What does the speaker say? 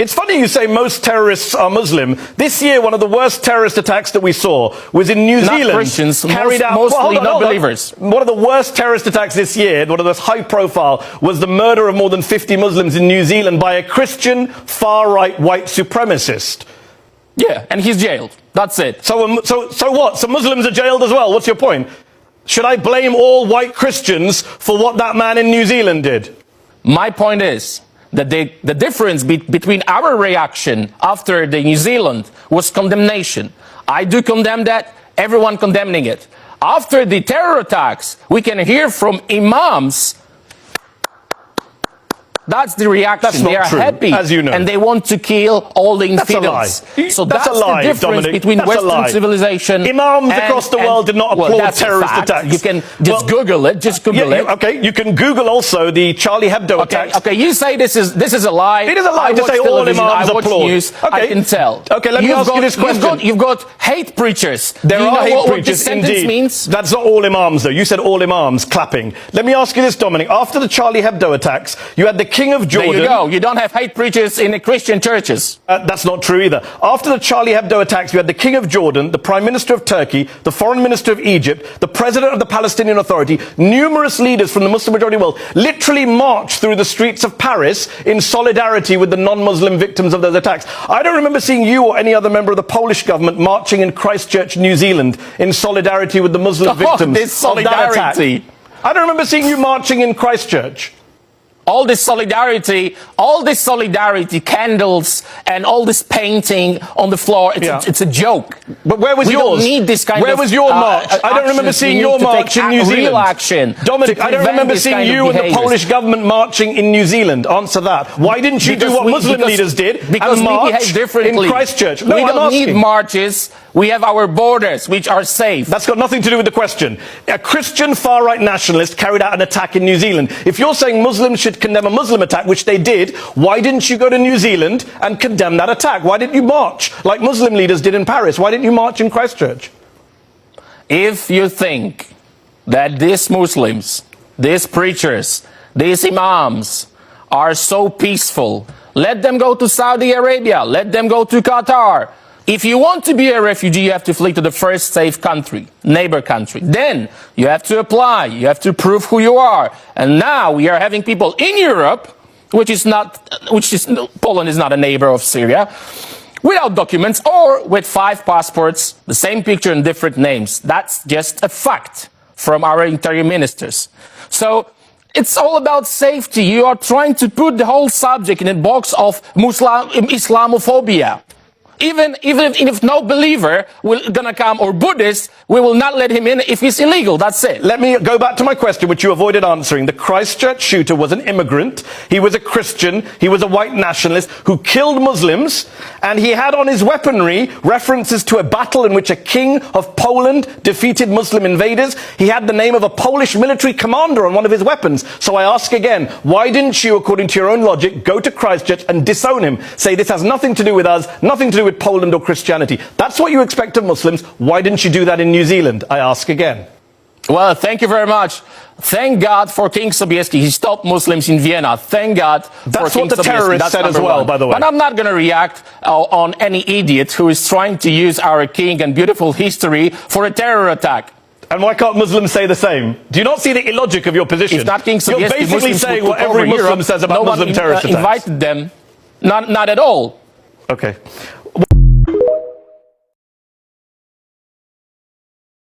It's funny you say most terrorists are Muslim. This year, one of the worst terrorist attacks that we saw was in New Zealand. Not Christians, carried out, mostly non-believers. One of the worst terrorist attacks this year, one of the most high profile, was the murder of more than 50 Muslims in New Zealand by a Christian far-right white supremacist. Yeah, and he's jailed. That's it. So what? So Muslims are jailed as well? What's your point? Should I blame all white Christians for what that man in New Zealand did? My point is that the difference between our reaction after the New Zealand was condemnation. I do condemn that, everyone condemning it. After the terror attacks, we can hear from imams. That's the reaction. That's they are true, happy, as you know. and they want to kill all the infidels. So that's a lie, the difference Dominic. between Western civilization. Imams across the world did not applaud terrorist attacks. You can just Google it. Just Google it. Okay, you can Google also the Charlie Hebdo attacks. Okay, you say this is a lie. It is a lie to say all imams applaud. News, I can tell. Okay, let me ask you this question. You've got hate preachers. There are hate preachers, what this indeed. Means? That's not all imams, though. You said all imams clapping. Let me ask you this, Dominic. After the Charlie Hebdo attacks, you had the King of Jordan. There you go. You don't have hate preachers in the Christian churches. That's not true either. After the Charlie Hebdo attacks, you had the King of Jordan, the Prime Minister of Turkey, the Foreign Minister of Egypt, the President of the Palestinian Authority, numerous leaders from the Muslim majority world literally marched through the streets of Paris in solidarity with the non-Muslim victims of those attacks. I don't remember seeing you or any other member of the Polish government marching in Christchurch, New Zealand in solidarity with the Muslim victims of that attack. I don't remember seeing you marching in Christchurch. All this solidarity, candles, and all this painting on the floor, it's a joke. But where was yours? We don't need this kind where of was your march? I don't remember seeing your march in New Zealand. Real action. Dominic, I don't remember seeing you and the Polish government marching in New Zealand. Answer that. Why didn't you do what Muslim leaders did and march in Christchurch? No, we don't need marches. We have our borders, which are safe. That's got nothing to do with the question. A Christian far-right nationalist carried out an attack in New Zealand. If you're saying Muslims should condemn a Muslim attack, which they did, why didn't you go to New Zealand and condemn that attack? Why didn't you march like Muslim leaders did in Paris? Why didn't you march in Christchurch? If you think that these Muslims, these preachers, these imams are so peaceful, let them go to Saudi Arabia, let them go to Qatar. If you want to be a refugee, you have to flee to the first safe country, neighbor country. Then you have to apply, you have to prove who you are. And now we are having people in Europe, Poland is not a neighbor of Syria, without documents or with 5 passports, the same picture and different names. That's just a fact from our interior ministers. So it's all about safety. You are trying to put the whole subject in a box of Islamophobia. Even if no believer will gonna come, or Buddhist, we will not let him in if he's illegal. That's it. Let me go back to my question, which you avoided answering. The Christchurch shooter was an immigrant. He was a Christian. He was a white nationalist who killed Muslims. And he had on his weaponry references to a battle in which a king of Poland defeated Muslim invaders. He had the name of a Polish military commander on one of his weapons. So I ask again, why didn't you, according to your own logic, go to Christchurch and disown him? Say this has nothing to do with us, nothing to do with Poland or Christianity. That's what you expect of Muslims. Why didn't you do that in New Zealand? I ask again. Well, thank you very much. Thank God for King Sobieski. He stopped Muslims in Vienna. Thank God for King Sobieski. That's what the terrorists said as well, by the way. But I'm not going to react on any idiot who is trying to use our king and beautiful history for a terror attack. And why can't Muslims say the same? Do you not see the illogic of your position? If not King Sobieski, you're basically Muslims saying what every Muslim says about Muslim terrorist attacks. Invited them. Not at all. Okay.